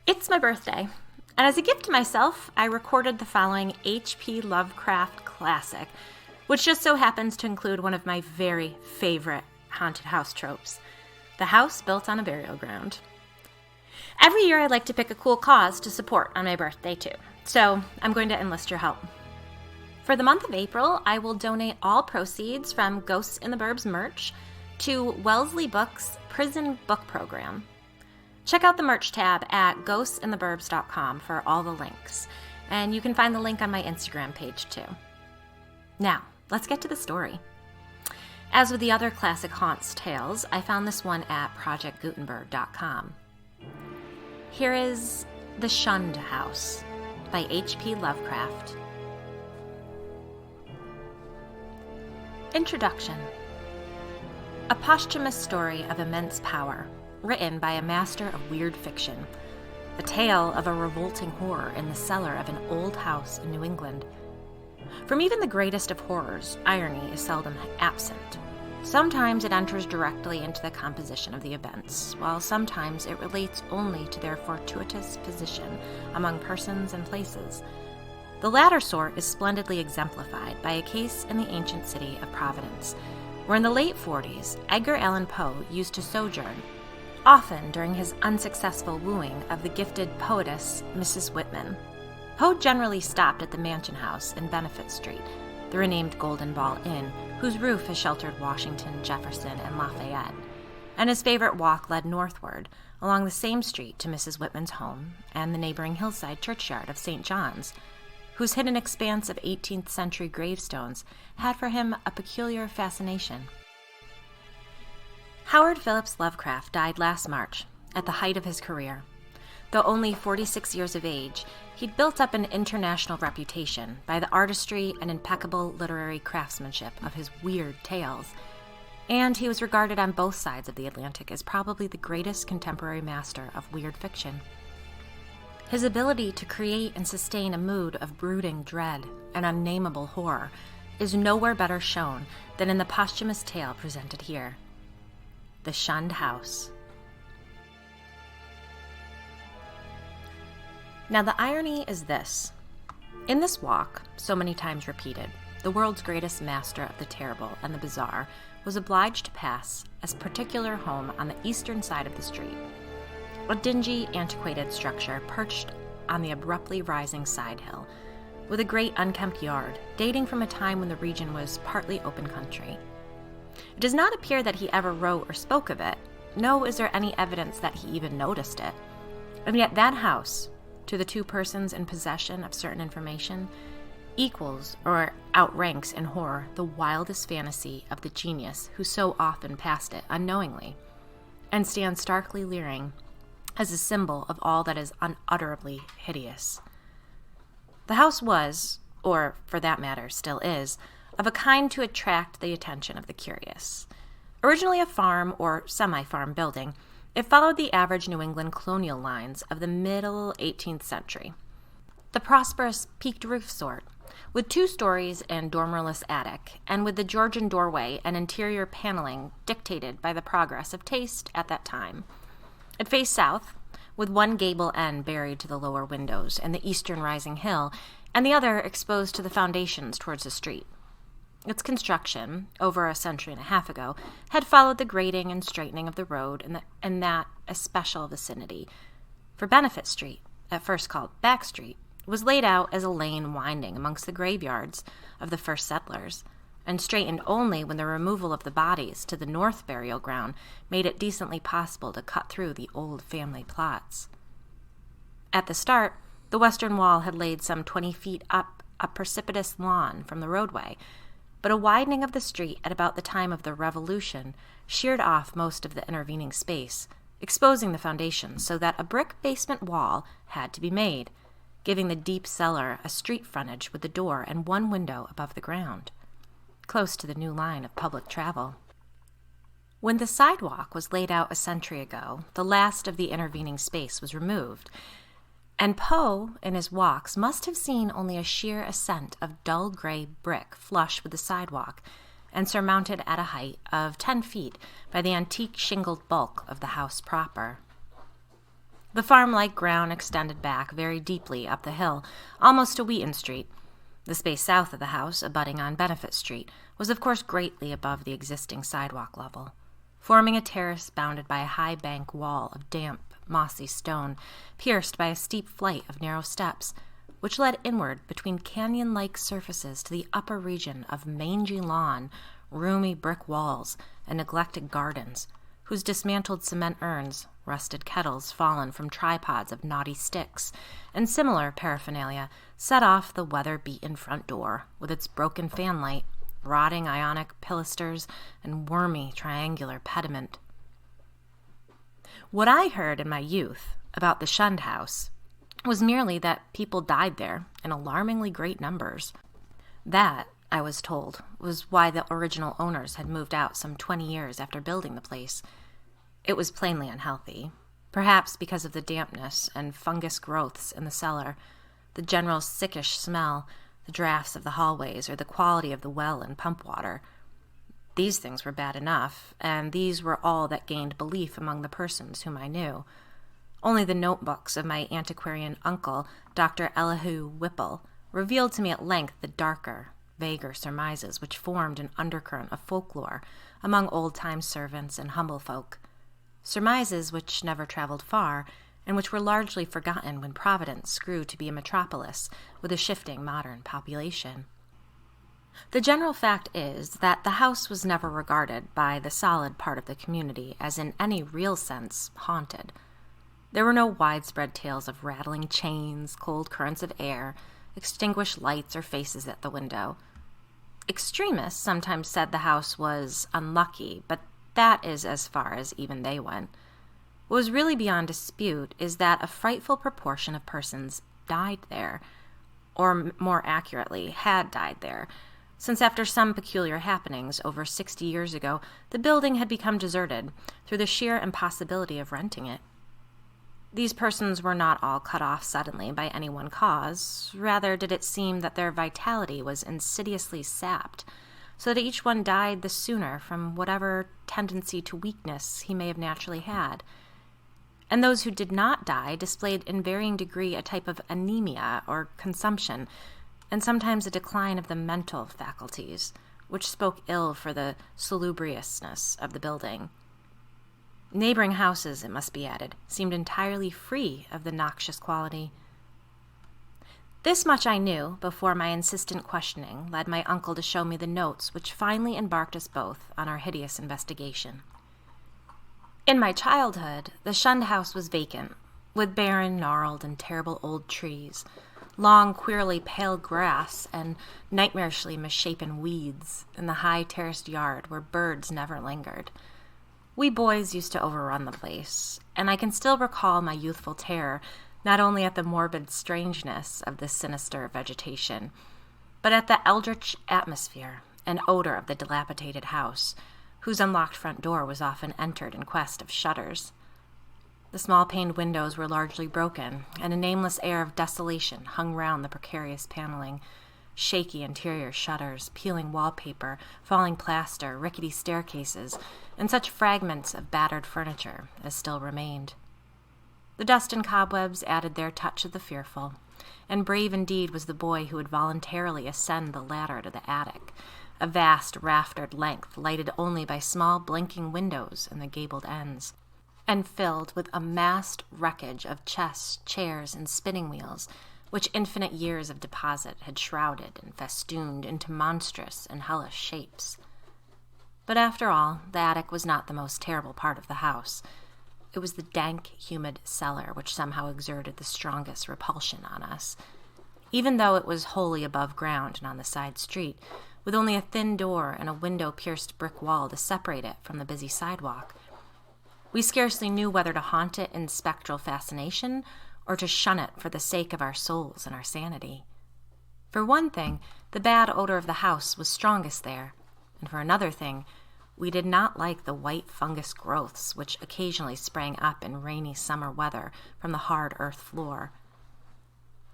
It's my birthday, and as a gift to myself, I recorded the following H.P. Lovecraft classic, which just so happens to include one of my very favorite haunted house tropes, the house built on a burial ground. Every year I like to pick a cool cause to support on my birthday too, so I'm going to enlist your help. For the month of April, I will donate all proceeds from Ghosts in the Burbs merch to Wellesley Books' Prison Book Program. Check out the merch tab at ghostsintheburbs.com for all the links, and you can find the link on my Instagram page too. Now, let's get to the story. As with the other classic haunts tales, I found this one at projectgutenberg.com. Here is The Shunned House by H.P. Lovecraft. Introduction. A posthumous story of immense power, written by a master of weird fiction, a tale of a revolting horror in the cellar of an old house in New England. From even the greatest of horrors, irony is seldom absent. Sometimes it enters directly into the composition of the events, while sometimes it relates only to their fortuitous position among persons and places. The latter sort is splendidly exemplified by a case in the ancient city of Providence, where in the late 40s, Edgar Allan Poe used to sojourn, often during his unsuccessful wooing of the gifted poetess Mrs. Whitman. Poe generally stopped at the Mansion House in Benefit Street, the renamed Golden Ball Inn, whose roof has sheltered Washington, Jefferson, and Lafayette, and his favorite walk led northward along the same street to Mrs. Whitman's home and the neighboring hillside churchyard of St. John's, whose hidden expanse of 18th century gravestones had for him a peculiar fascination. Howard Phillips Lovecraft died last March, at the height of his career. Though only 46 years of age, he'd built up an international reputation by the artistry and impeccable literary craftsmanship of his weird tales, and he was regarded on both sides of the Atlantic as probably the greatest contemporary master of weird fiction. His ability to create and sustain a mood of brooding dread and unnameable horror is nowhere better shown than in the posthumous tale presented here. The Shunned House. Now the irony is this. In this walk, so many times repeated, the world's greatest master of the terrible and the bizarre was obliged to pass as particular home on the eastern side of the street. A dingy, antiquated structure perched on the abruptly rising side hill, with a great unkempt yard dating from a time when the region was partly open country. It does not appear that he ever wrote or spoke of it, nor is there any evidence that he even noticed it. And yet that house, to the two persons in possession of certain information, equals or outranks in horror the wildest fantasy of the genius who so often passed it unknowingly, and stands starkly leering as a symbol of all that is unutterably hideous. The house was, or for that matter still is, of a kind to attract the attention of the curious. Originally a farm or semi-farm building, it followed the average New England colonial lines of the middle 18th century. The prosperous peaked roof sort, with 2 stories and dormerless attic, and with the Georgian doorway and interior paneling dictated by the progress of taste at that time. It faced south, with one gable end buried to the lower windows and the eastern rising hill, and the other exposed to the foundations towards the street. Its construction, over a century and a half ago, had followed the grading and straightening of the road in that especial vicinity. For Benefit Street, at first called Back Street, was laid out as a lane winding amongst the graveyards of the first settlers, and straightened only when the removal of the bodies to the north burial ground made it decently possible to cut through the old family plots. At the start, the western wall had laid some 20 feet up a precipitous lawn from the roadway, but a widening of the street at about the time of the Revolution sheared off most of the intervening space, exposing the foundations so that a brick basement wall had to be made, giving the deep cellar a street frontage with the door and one window above the ground, close to the new line of public travel. When the sidewalk was laid out a century ago, the last of the intervening space was removed, and Poe, in his walks, must have seen only a sheer ascent of dull gray brick flush with the sidewalk, and surmounted at a height of 10 feet by the antique shingled bulk of the house proper. The farm-like ground extended back very deeply up the hill, almost to Wheaton Street. The space south of the house, abutting on Benefit Street, was of course greatly above the existing sidewalk level, forming a terrace bounded by a high bank wall of damp, mossy stone, pierced by a steep flight of narrow steps, which led inward between canyon-like surfaces to the upper region of mangy lawn, roomy brick walls, and neglected gardens, whose dismantled cement urns, rusted kettles fallen from tripods of knotty sticks, and similar paraphernalia set off the weather-beaten front door with its broken fanlight, rotting ionic pilasters, and wormy triangular pediment. What I heard in my youth about the Shunned house was merely that people died there in alarmingly great numbers. That, I was told, was why the original owners had moved out some 20 years after building the place. It was plainly unhealthy, perhaps because of the dampness and fungus growths in the cellar, the general sickish smell, the drafts of the hallways, or the quality of the well and pump water. These things were bad enough, and these were all that gained belief among the persons whom I knew. Only the notebooks of my antiquarian uncle, Dr. Elihu Whipple, revealed to me at length the darker, vaguer surmises which formed an undercurrent of folklore among old-time servants and humble folk, surmises which never traveled far, and which were largely forgotten when Providence grew to be a metropolis with a shifting modern population. The general fact is that the house was never regarded by the solid part of the community as in any real sense haunted. There were no widespread tales of rattling chains, cold currents of air, extinguished lights or faces at the window. Extremists sometimes said the house was unlucky, but that is as far as even they went. What was really beyond dispute is that a frightful proportion of persons died there, or more accurately, had died there, since after some peculiar happenings over 60 years ago, the building had become deserted through the sheer impossibility of renting it. These persons were not all cut off suddenly by any one cause. Rather did it seem that their vitality was insidiously sapped, so that each one died the sooner from whatever tendency to weakness he may have naturally had. And those who did not die displayed in varying degree a type of anemia or consumption, and sometimes a decline of the mental faculties, which spoke ill for the salubriousness of the building. Neighboring houses, it must be added, seemed entirely free of the noxious quality. This much I knew before my insistent questioning led my uncle to show me the notes which finally embarked us both on our hideous investigation. In my childhood, the Shunned house was vacant, with barren, gnarled, and terrible old trees, long, queerly pale grass, and nightmarishly misshapen weeds in the high terraced yard where birds never lingered. We boys used to overrun the place, and I can still recall my youthful terror not only at the morbid strangeness of this sinister vegetation, but at the eldritch atmosphere and odor of the dilapidated house, whose unlocked front door was often entered in quest of shutters. The small-paned windows were largely broken, and a nameless air of desolation hung round the precarious paneling. Shaky interior shutters, peeling wallpaper, falling plaster, rickety staircases, and such fragments of battered furniture as still remained. The dust and cobwebs added their touch of the fearful, and brave indeed was the boy who would voluntarily ascend the ladder to the attic, a vast raftered length lighted only by small blinking windows in the gabled ends, and filled with a massed wreckage of chests, chairs, and spinning wheels, which infinite years of deposit had shrouded and festooned into monstrous and hellish shapes. But after all, the attic was not the most terrible part of the house. It was the dank, humid cellar which somehow exerted the strongest repulsion on us. Even though it was wholly above ground and on the side street, with only a thin door and a window-pierced brick wall to separate it from the busy sidewalk, we scarcely knew whether to haunt it in spectral fascination or to shun it for the sake of our souls and our sanity. For one thing, the bad odor of the house was strongest there, and for another thing, we did not like the white fungus growths which occasionally sprang up in rainy summer weather from the hard earth floor.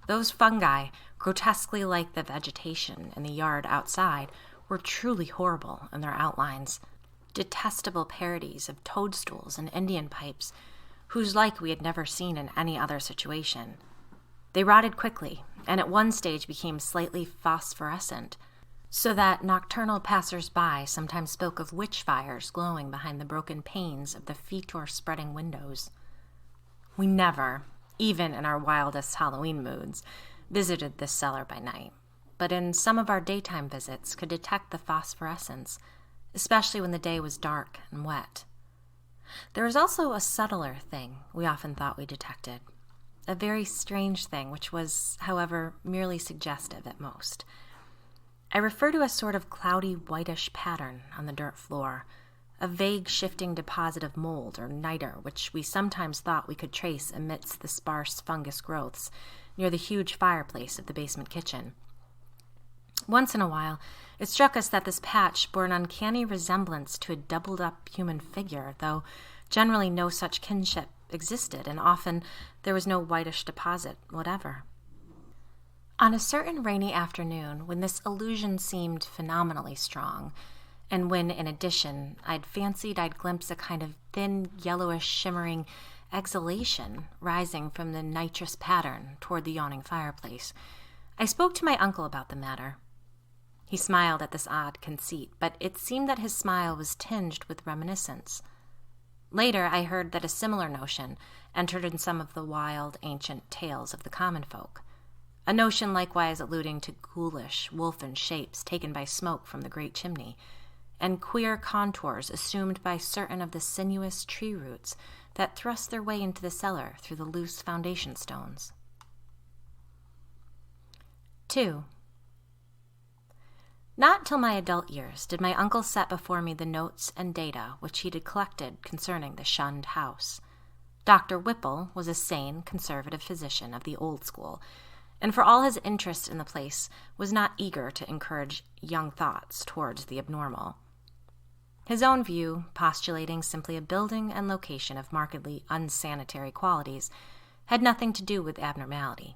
Those fungi, grotesquely like the vegetation in the yard outside, were truly horrible in their outlines, detestable parodies of toadstools and Indian pipes, whose like we had never seen in any other situation. They rotted quickly, and at one stage became slightly phosphorescent, so that nocturnal passers-by sometimes spoke of witch fires glowing behind the broken panes of the fetor-spreading windows. We never, even in our wildest Halloween moods, visited this cellar by night, but in some of our daytime visits could detect the phosphorescence, especially when the day was dark and wet. There was also a subtler thing we often thought we detected, a very strange thing which was, however, merely suggestive at most. I refer to a sort of cloudy whitish pattern on the dirt floor, a vague shifting deposit of mold or niter which we sometimes thought we could trace amidst the sparse fungus growths near the huge fireplace of the basement kitchen. Once in a while, it struck us that this patch bore an uncanny resemblance to a doubled-up human figure, though generally no such kinship existed, and often there was no whitish deposit whatever. On a certain rainy afternoon, when this illusion seemed phenomenally strong, and when, in addition, I'd fancied I'd glimpsed a kind of thin, yellowish, shimmering exhalation rising from the nitrous pattern toward the yawning fireplace, I spoke to my uncle about the matter. He smiled at this odd conceit, but it seemed that his smile was tinged with reminiscence. Later, I heard that a similar notion entered in some of the wild, ancient tales of the common folk, a notion likewise alluding to ghoulish, wolfen shapes taken by smoke from the great chimney, and queer contours assumed by certain of the sinuous tree roots that thrust their way into the cellar through the loose foundation stones. 2. Not till my adult years did my uncle set before me the notes and data which he had collected concerning the Shunned house. Dr. Whipple was a sane, conservative physician of the old school, and for all his interest in the place, was not eager to encourage young thoughts towards the abnormal. His own view, postulating simply a building and location of markedly unsanitary qualities, had nothing to do with abnormality.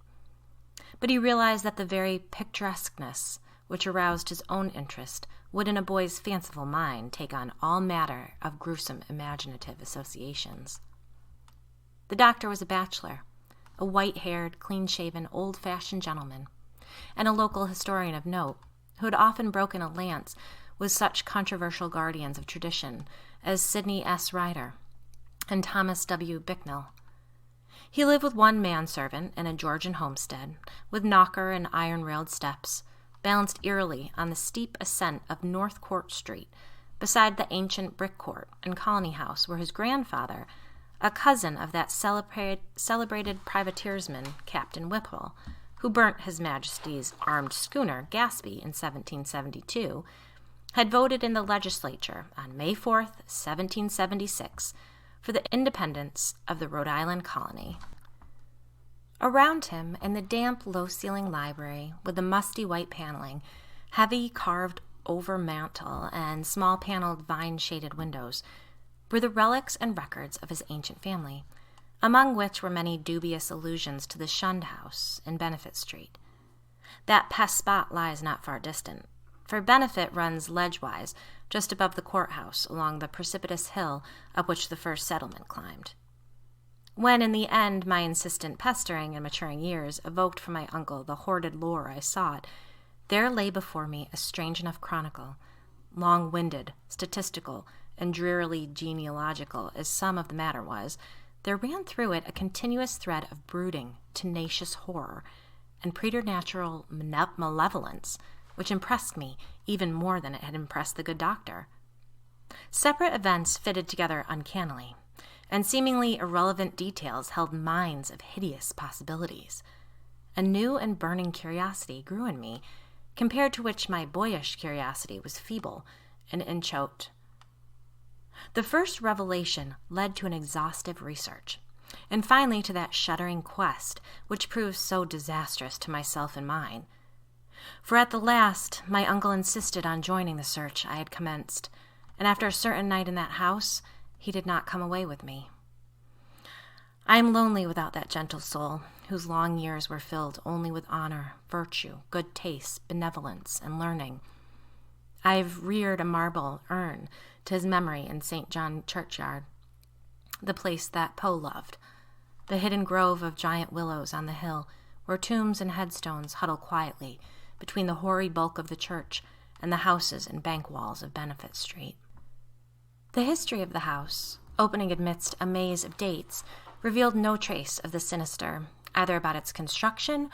But he realized that the very picturesqueness which aroused his own interest would in a boy's fanciful mind take on all manner of gruesome imaginative associations. The doctor was a bachelor, a white-haired, clean-shaven, old-fashioned gentleman, and a local historian of note, who had often broken a lance with such controversial guardians of tradition as Sidney S. Ryder and Thomas W. Bicknell. He lived with one manservant in a Georgian homestead, with knocker and iron-railed steps, balanced eerily on the steep ascent of North Court Street, beside the ancient brick court and colony house where his grandfather, a cousin of that celebrated privateersman, Captain Whipple, who burnt His Majesty's armed schooner Gaspee in 1772, had voted in the legislature on May 4th, 1776, for the independence of the Rhode Island colony. Around him, in the damp, low-ceilinged library, with the musty white paneling, heavy carved-over mantel, and small-paneled, vine-shaded windows, were the relics and records of his ancient family, among which were many dubious allusions to the Shunned house in Benefit Street. That pest spot lies not far distant, for Benefit runs ledgewise just above the courthouse along the precipitous hill up which the first settlement climbed. When, in the end, my insistent pestering and maturing years evoked from my uncle the hoarded lore I sought, there lay before me a strange enough chronicle, long-winded, statistical, and drearily genealogical as some of the matter was. There ran through it a continuous thread of brooding, tenacious horror, and preternatural malevolence, which impressed me even more than it had impressed the good doctor. Separate events fitted together uncannily, and seemingly irrelevant details held mines of hideous possibilities. A new and burning curiosity grew in me, compared to which my boyish curiosity was feeble and inchoate. The first revelation led to an exhaustive research, and finally to that shuddering quest which proved so disastrous to myself and mine. For at the last, my uncle insisted on joining the search I had commenced, and after a certain night in that house, he did not come away with me. I am lonely without that gentle soul, whose long years were filled only with honor, virtue, good taste, benevolence, and learning. I have reared a marble urn to his memory in St. John churchyard. the place that Poe loved, the hidden grove of giant willows on the hill, where tombs and headstones huddle quietly between the hoary bulk of the church and the houses and bank walls of Benefit Street. The history of the house, opening amidst a maze of dates, revealed no trace of the sinister, either about its construction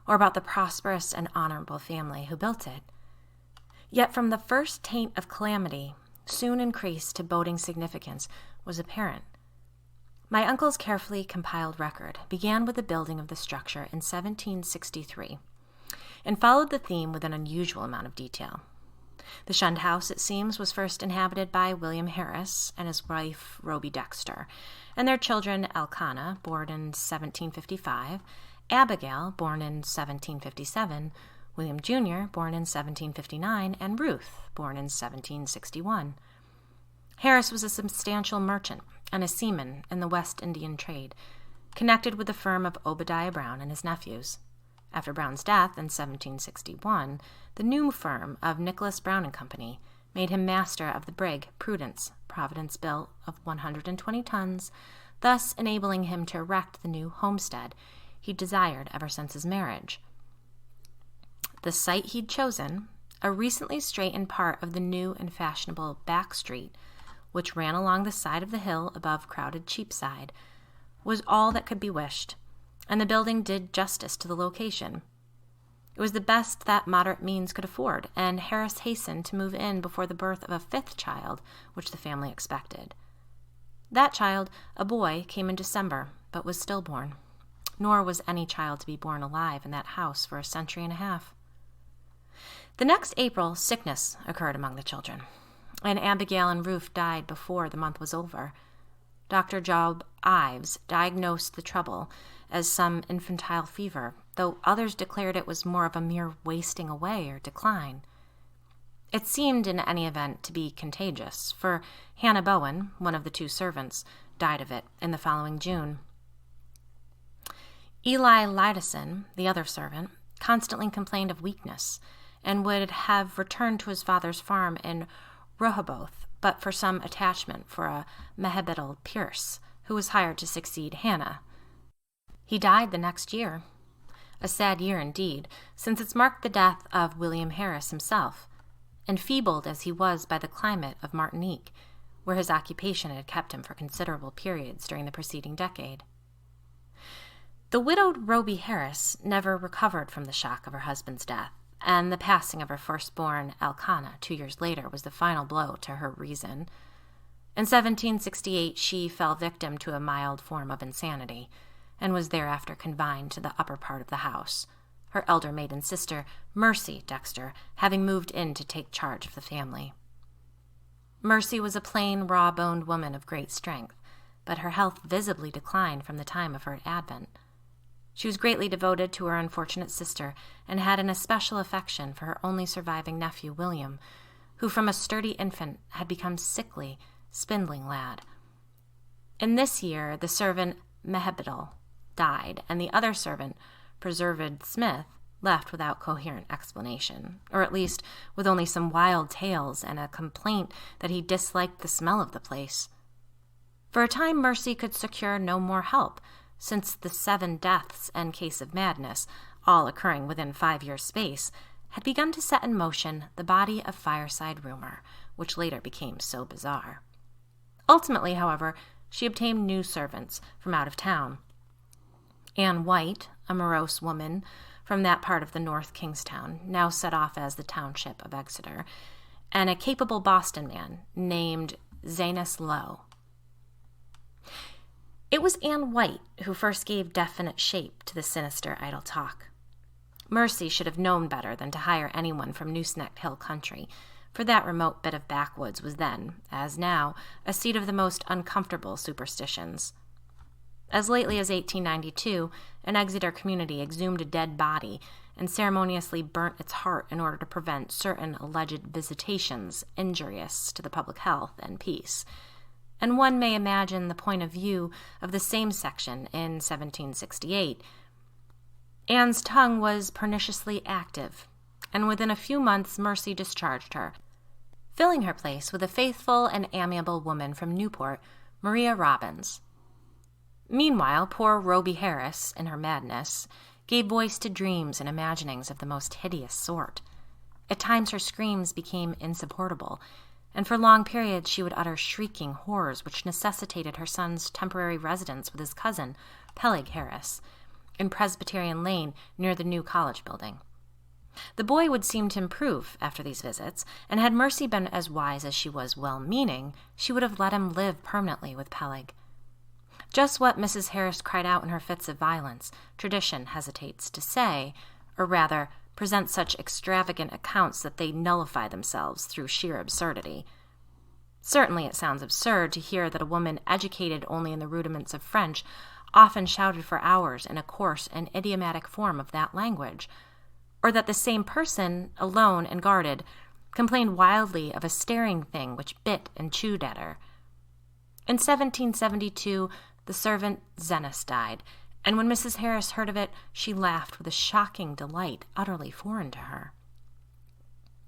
or about the prosperous and honorable family who built it. Yet from the first taint of calamity, soon increased to boding significance, was apparent. My uncle's carefully compiled record began with the building of the structure in 1763 and followed the theme with an unusual amount of detail. The Shunned house, it seems, was first inhabited by William Harris and his wife Rhoby Dexter, and their children Elkanah, born in 1755, Abigail, born in 1757, William Jr., born in 1759, and Ruth, born in 1761. Harris was a substantial merchant and a seaman in the West Indian trade, connected with the firm of Obadiah Brown and his nephews. After Brown's death in 1761, the new firm of Nicholas Brown and Company made him master of the brig Prudence, Providence built of 120 tons, thus enabling him to erect the new homestead he desired ever since his marriage. The site he'd chosen, a recently straightened part of the new and fashionable back street, which ran along the side of the hill above crowded Cheapside, was all that could be wished, and the building did justice to the location. It was the best that moderate means could afford, and Harris hastened to move in before the birth of a fifth child, which the family expected. That child, a boy, came in December, but was stillborn, nor was any child to be born alive in that house for a century and a half. The next April, sickness occurred among the children, and Abigail and Ruth died before the month was over. Dr. Job Ives diagnosed the trouble as some infantile fever, though others declared it was more of a mere wasting away or decline. It seemed, in any event, to be contagious, for Hannah Bowen, one of the two servants, died of it in the following June. Eli Lideson, the other servant, constantly complained of weakness, and would have returned to his father's farm in Rehoboth, but for some attachment for a Mehebetel Pierce, who was hired to succeed Hannah. He died the next year. A sad year indeed, since it marked the death of William Harris himself, enfeebled as he was by the climate of Martinique, where his occupation had kept him for considerable periods during the preceding decade. The widowed Rhoby Harris never recovered from the shock of her husband's death, and the passing of her firstborn, Elkanah, 2 years later, was the final blow to her reason. In 1768, she fell victim to a mild form of insanity, and was thereafter confined to the upper part of the house, her elder maiden sister, Mercy Dexter, having moved in to take charge of the family. Mercy was a plain, raw-boned woman of great strength, but her health visibly declined from the time of her advent. She was greatly devoted to her unfortunate sister, and had an especial affection for her only surviving nephew, William, who from a sturdy infant had become sickly, spindling lad. In this year, the servant Mehebetel died, and the other servant, Preserved Smith, left without coherent explanation, or at least with only some wild tales and a complaint that he disliked the smell of the place. For a time, Mercy could secure no more help, since the 7 deaths and case of madness, all occurring within 5 years' space, had begun to set in motion the body of fireside rumor, which later became so bizarre. Ultimately, however, she obtained new servants from out of town. Anne White, a morose woman from that part of the North Kingstown, now set off as the township of Exeter, and a capable Boston man named Zenas Lowe. It was Anne White who first gave definite shape to the sinister idle talk. Mercy should have known better than to hire anyone from Nooseneck Hill country, for that remote bit of backwoods was then, as now, a seat of the most uncomfortable superstitions. As lately as 1892, an Exeter community exhumed a dead body and ceremoniously burnt its heart in order to prevent certain alleged visitations injurious to the public health and peace. And one may imagine the point of view of the same section in 1768. Anne's tongue was perniciously active, and within a few months Mercy discharged her, filling her place with a faithful and amiable woman from Newport Maria Robbins. Meanwhile, poor Roby Harris, in her madness, gave voice to dreams and imaginings of the most hideous sort. At times her screams became insupportable, and for long periods she would utter shrieking horrors which necessitated her son's temporary residence with his cousin, Peleg Harris, in Presbyterian Lane near the new college building. The boy would seem to improve after these visits, and had Mercy been as wise as she was well-meaning, she would have let him live permanently with Peleg. Just what Mrs. Harris cried out in her fits of violence, tradition hesitates to say, or rather, present such extravagant accounts that they nullify themselves through sheer absurdity. Certainly it sounds absurd to hear that a woman educated only in the rudiments of French often shouted for hours in a coarse and idiomatic form of that language, or that the same person, alone and guarded, complained wildly of a staring thing which bit and chewed at her. In 1772, the servant Zenas died, and when Mrs. Harris heard of it, she laughed with a shocking delight utterly foreign to her.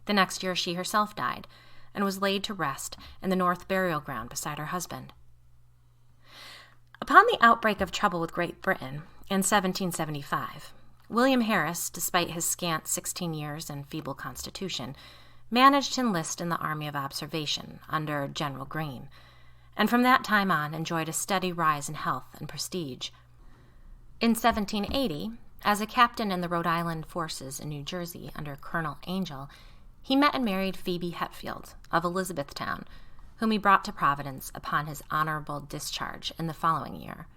The next year she herself died, and was laid to rest in the North Burial Ground beside her husband. Upon the outbreak of trouble with Great Britain in 1775, William Harris, despite his scant 16 years and feeble constitution, managed to enlist in the Army of Observation under General Greene, and from that time on enjoyed a steady rise in health and prestige. In 1780, as a captain in the Rhode Island forces in New Jersey under Colonel Angell, he met and married Phoebe Hetfield of Elizabethtown, whom he brought to Providence upon his honorable discharge in the following year.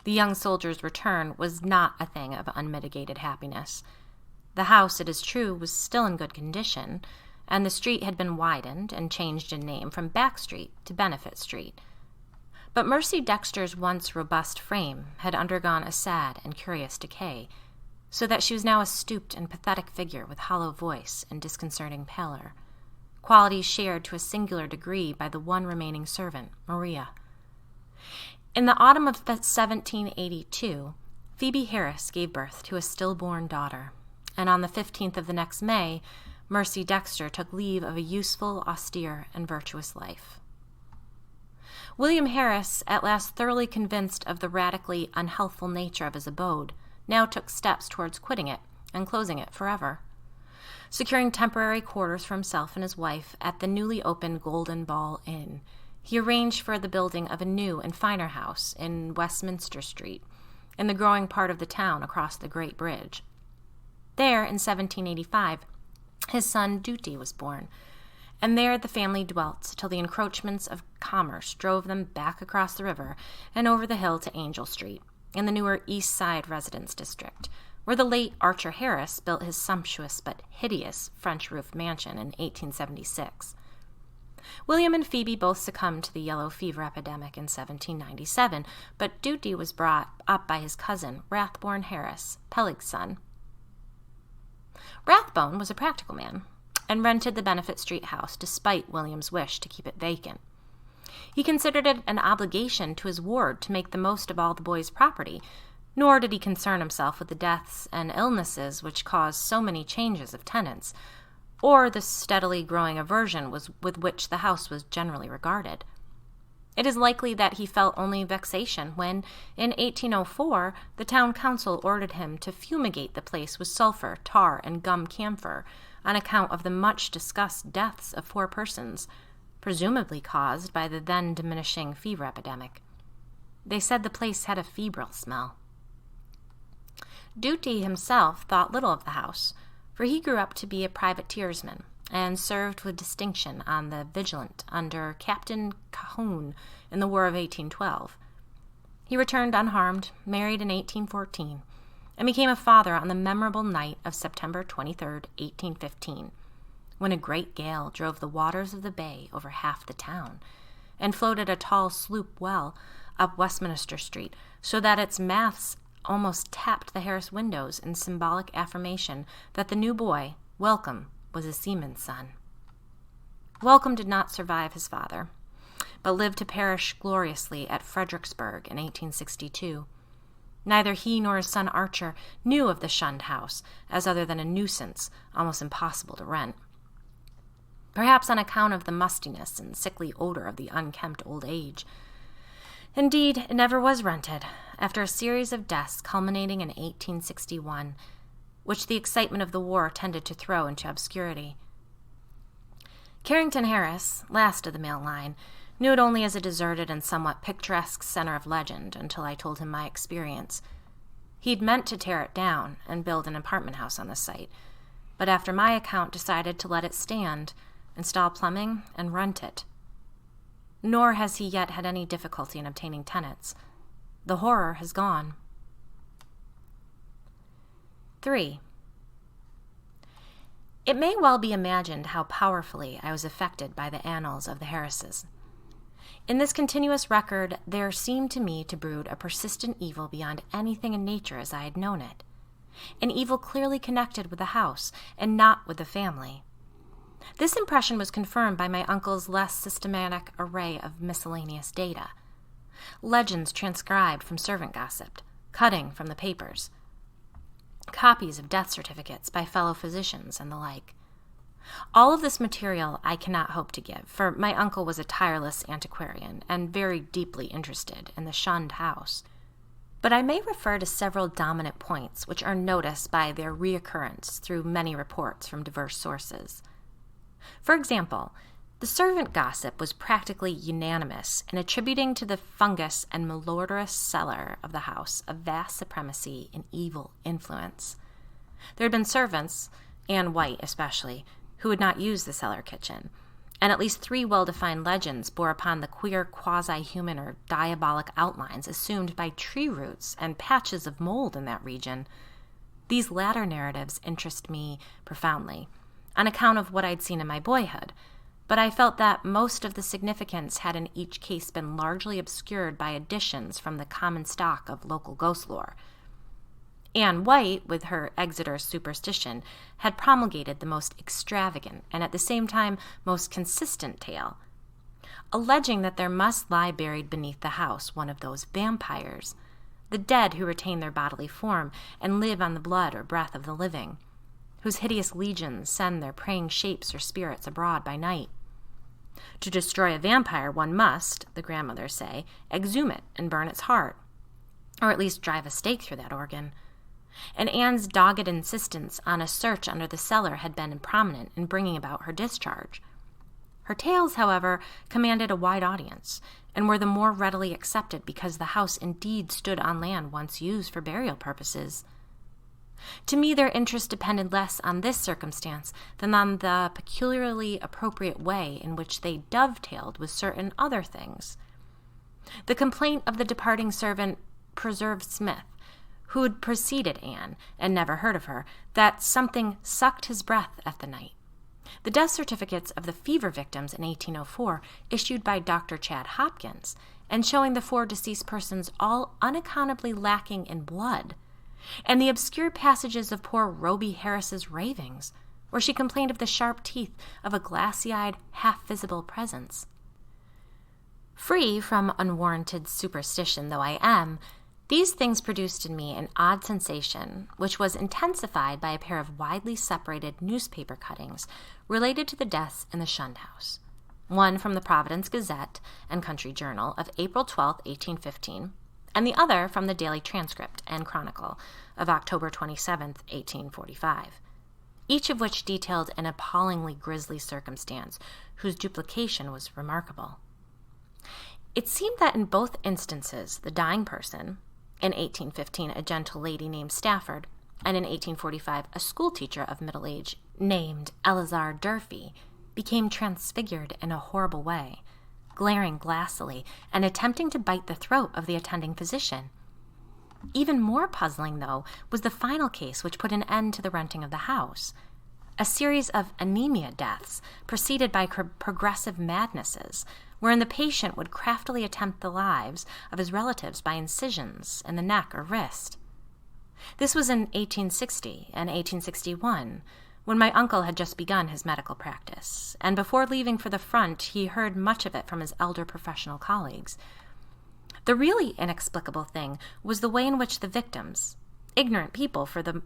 The young soldier's return was not a thing of unmitigated happiness. The house, it is true, was still in good condition, and the street had been widened and changed in name from Back Street to Benefit Street. But Mercy Dexter's once robust frame had undergone a sad and curious decay, so that she was now a stooped and pathetic figure with hollow voice and disconcerting pallor, qualities shared to a singular degree by the one remaining servant, Maria. In the autumn of 1782, Phoebe Harris gave birth to a stillborn daughter, and on the 15th of the next May, Mercy Dexter took leave of a useful, austere, and virtuous life. William Harris, at last thoroughly convinced of the radically unhealthful nature of his abode, now took steps towards quitting it and closing it forever. Securing temporary quarters for himself and his wife at the newly opened Golden Ball Inn, he arranged for the building of a new and finer house in Westminster Street, in the growing part of the town across the Great Bridge. There, in 1785, his son Duty was born, and there the family dwelt till the encroachments of commerce drove them back across the river and over the hill to Angell Street, in the newer East Side residence district, where the late Archer Harris built his sumptuous but hideous French-roofed mansion in 1876. William and Phoebe both succumbed to the yellow fever epidemic in 1797, but Duty was brought up by his cousin, Rathbone Harris, Peleg's son. Rathbone was a practical man, and rented the Benefit Street house despite William's wish to keep it vacant. He considered it an obligation to his ward to make the most of all the boy's property, nor did he concern himself with the deaths and illnesses which caused so many changes of tenants, or the steadily growing aversion with which the house was generally regarded. It is likely that he felt only vexation when, in 1804, the town council ordered him to fumigate the place with sulphur, tar, and gum camphor on account of the much-discussed deaths of 4 persons, presumably caused by the then diminishing fever epidemic. They said the place had a febrile smell. Duty himself thought little of the house, for he grew up to be a privateersman and served with distinction on the Vigilant under Captain Cahoon in the War of 1812. He returned unharmed, married in 1814, and became a father on the memorable night of September 23, 1815, when a great gale drove the waters of the bay over half the town and floated a tall sloop well up Westminster Street so that its masts almost tapped the Harris windows in symbolic affirmation that the new boy, Welcome, was a seaman's son. Welcome did not survive his father, but lived to perish gloriously at Fredericksburg in 1862. Neither he nor his son Archer knew of the Shunned house, as other than a nuisance, almost impossible to rent. Perhaps on account of the mustiness and sickly odor of the unkempt old age, Indeed, it never was rented, after a series of deaths culminating in 1861, which the excitement of the war tended to throw into obscurity. Carrington Harris, last of the male line, knew it only as a deserted and somewhat picturesque center of legend until I told him my experience. He'd meant to tear it down and build an apartment house on the site, but after my account decided to let it stand, install plumbing, and rent it. Nor has he yet had any difficulty in obtaining tenants. The horror has gone. 3. It may well be imagined how powerfully I was affected by the annals of the Harrises. In this continuous record, there seemed to me to brood a persistent evil beyond anything in nature as I had known it, an evil clearly connected with the house and not with the family. This impression was confirmed by my uncle's less systematic array of miscellaneous data. Legends transcribed from servant gossip, cutting from the papers, copies of death certificates by fellow physicians, and the like. All of this material I cannot hope to give, for my uncle was a tireless antiquarian and very deeply interested in the Shunned house. But I may refer to several dominant points which are noticed by their reoccurrence through many reports from diverse sources. For example, the servant gossip was practically unanimous in attributing to the fungus and malodorous cellar of the house a vast supremacy and evil influence. There had been servants, Anne White especially, who would not use the cellar kitchen, and at least 3 well-defined legends bore upon the queer quasi-human or diabolic outlines assumed by tree roots and patches of mold in that region. These latter narratives interest me profoundly, on account of what I'd seen in my boyhood, but I felt that most of the significance had in each case been largely obscured by additions from the common stock of local ghost lore. Anne White, with her Exeter superstition, had promulgated the most extravagant and at the same time most consistent tale, alleging that there must lie buried beneath the house one of those vampires, the dead who retain their bodily form and live on the blood or breath of the living, whose hideous legions send their preying shapes or spirits abroad by night. To destroy a vampire, one must, the grandmothers say, exhume it and burn its heart, or at least drive a stake through that organ. And Anne's dogged insistence on a search under the cellar had been prominent in bringing about her discharge. Her tales, however, commanded a wide audience, and were the more readily accepted because the house indeed stood on land once used for burial purposes. To me, their interest depended less on this circumstance than on the peculiarly appropriate way in which they dovetailed with certain other things. The complaint of the departing servant, Preserved Smith, who had preceded Anne and never heard of her, that something sucked his breath at the night. The death certificates of the fever victims in 1804, issued by Dr. Chad Hopkins, and showing the 4 deceased persons all unaccountably lacking in blood, and the obscure passages of poor Roby Harris's ravings, where she complained of the sharp teeth of a glassy-eyed, half-visible presence. Free from unwarranted superstition though I am, these things produced in me an odd sensation, which was intensified by a pair of widely separated newspaper cuttings related to the deaths in the Shunned house. One from the Providence Gazette and Country Journal of April 12, 1815, and the other from the Daily Transcript and Chronicle of October 27, 1845, each of which detailed an appallingly grisly circumstance whose duplication was remarkable. It seemed that in both instances the dying person, in 1815 a gentle lady named Stafford, and in 1845 a schoolteacher of middle age named Eleazar Durfee, became transfigured in a horrible way, glaring glassily and attempting to bite the throat of the attending physician. Even more puzzling, though, was the final case which put an end to the renting of the house, a series of anemia deaths preceded by progressive madnesses, wherein the patient would craftily attempt the lives of his relatives by incisions in the neck or wrist. This was in 1860 and 1861, when my uncle had just begun his medical practice, and before leaving for the front he heard much of it from his elder professional colleagues. The really inexplicable thing was the way in which the victims, ignorant people, for the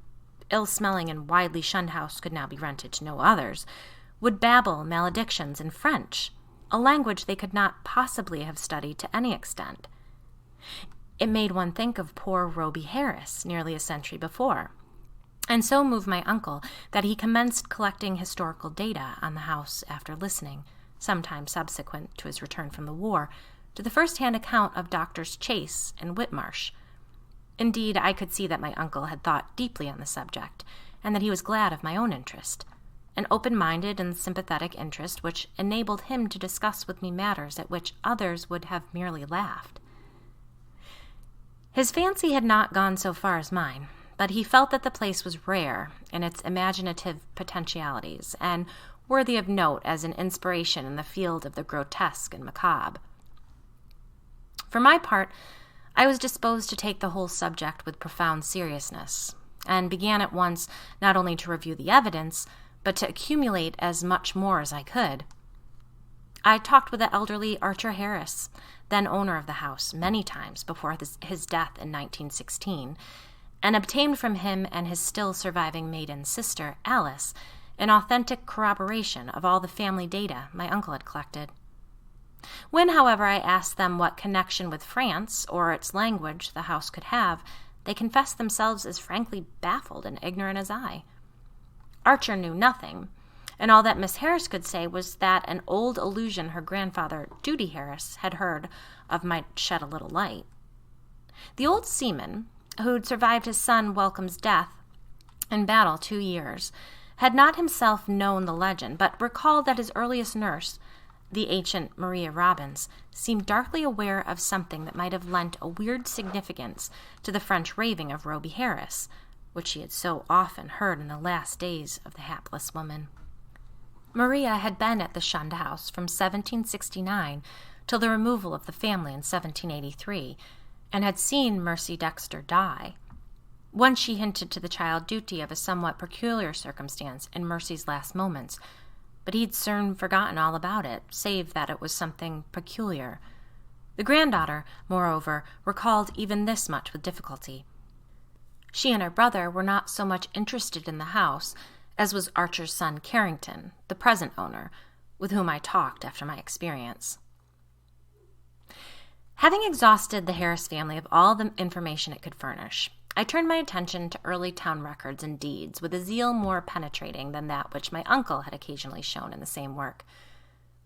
ill-smelling and widely shunned house could now be rented to no others, would babble maledictions in French, a language they could not possibly have studied to any extent, It made one think of poor Roby Harris nearly a century before, and so moved my uncle that he commenced collecting historical data on the house after listening, sometime subsequent to his return from the war, to the first-hand account of Doctors Chase and Whitmarsh. Indeed, I could see that my uncle had thought deeply on the subject, and that he was glad of my own interest, an open-minded and sympathetic interest which enabled him to discuss with me matters at which others would have merely laughed. His fancy had not gone so far as mine, but he felt that the place was rare in its imaginative potentialities and worthy of note as an inspiration in the field of the grotesque and macabre. For my part, I was disposed to take the whole subject with profound seriousness, and began at once not only to review the evidence, but to accumulate as much more as I could. I talked with the elderly Archer Harris, then owner of the house, many times before his death in 1916, and obtained from him and his still surviving maiden sister, Alice, an authentic corroboration of all the family data my uncle had collected. When, however, I asked them what connection with France or its language the house could have, they confessed themselves as frankly baffled and ignorant as I. Archer knew nothing, and all that Miss Harris could say was that an old allusion her grandfather, Duty Harris, had heard of might shed a little light. The old seaman, who'd survived his son Welcome's death in battle 2 years, had not himself known the legend, but recalled that his earliest nurse, the ancient Maria Robbins, seemed darkly aware of something that might have lent a weird significance to the French raving of Roby Harris, which she had so often heard in the last days of the hapless woman. Maria had been at the Shunned house from 1769 till the removal of the family in 1783, and had seen Mercy Dexter die. Once she hinted to the child Duty of a somewhat peculiar circumstance in Mercy's last moments, but he'd soon forgotten all about it, save that it was something peculiar. The granddaughter, moreover, recalled even this much with difficulty. She and her brother were not so much interested in the house as was Archer's son Carrington, the present owner, with whom I talked after my experience. Having exhausted the Harris family of all the information it could furnish, I turned my attention to early town records and deeds with a zeal more penetrating than that which my uncle had occasionally shown in the same work.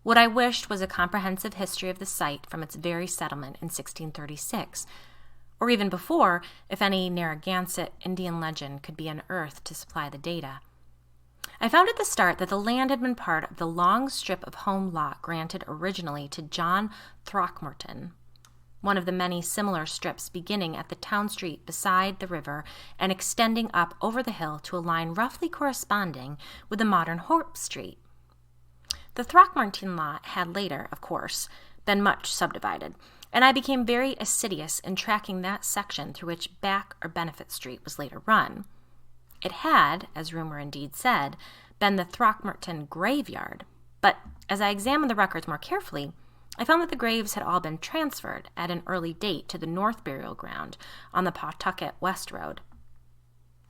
What I wished was a comprehensive history of the site from its very settlement in 1636, or even before, if any Narragansett Indian legend could be unearthed to supply the data. I found at the start that the land had been part of the long strip of home lot granted originally to John Throckmorton, one of the many similar strips beginning at the town street beside the river and extending up over the hill to a line roughly corresponding with the modern Hope Street. The Throckmorton lot had later, of course, been much subdivided, and I became very assiduous in tracking that section through which Back or Benefit Street was later run. It had, as rumor indeed said, been the Throckmorton graveyard, but as I examined the records more carefully, I found that the graves had all been transferred at an early date to the North Burial Ground on the Pawtucket West Road.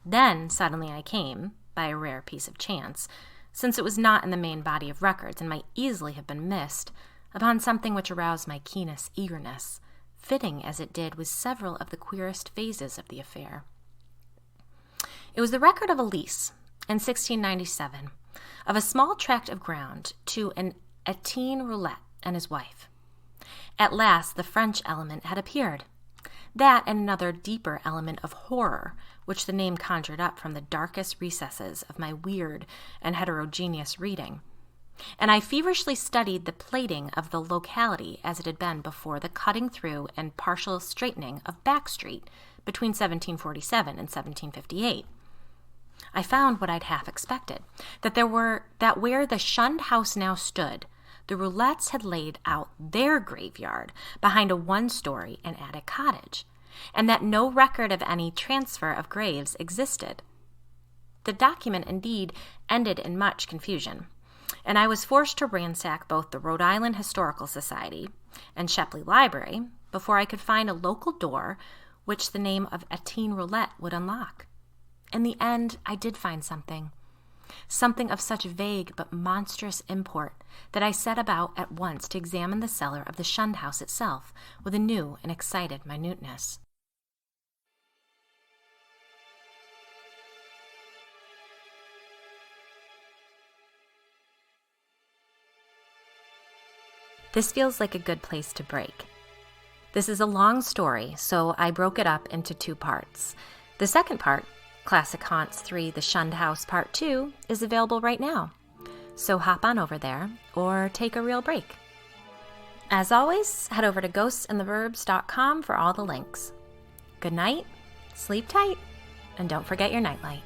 Then suddenly I came, by a rare piece of chance, since it was not in the main body of records and might easily have been missed, upon something which aroused my keenest eagerness, fitting as it did with several of the queerest phases of the affair. It was the record of a lease, in 1697, of a small tract of ground to an Etienne Roulette and his wife. At last the French element had appeared, that and another deeper element of horror, which the name conjured up from the darkest recesses of my weird and heterogeneous reading. And I feverishly studied the plating of the locality as it had been before the cutting through and partial straightening of Back Street between 1747 and 1758. I found what I'd half expected, that where the Shunned house now stood, the Roulettes had laid out their graveyard behind a one-story and attic cottage, and that no record of any transfer of graves existed. The document, indeed, ended in much confusion, and I was forced to ransack both the Rhode Island Historical Society and Shepley Library before I could find a local door which the name of Etienne Roulette would unlock. In the end, I did find something. something of such vague but monstrous import that I set about at once to examine the cellar of the Shunned house itself with a new and excited minuteness. This feels like a good place to break. This is a long story, so I broke it up into 2 parts. The second part, Classic Haunts 3 The Shunned House Part 2, is available right now. So hop on over there or take a real break. As always, head over to ghostsandtheverbs.com for all the links. Good night, sleep tight, and don't forget your nightlight.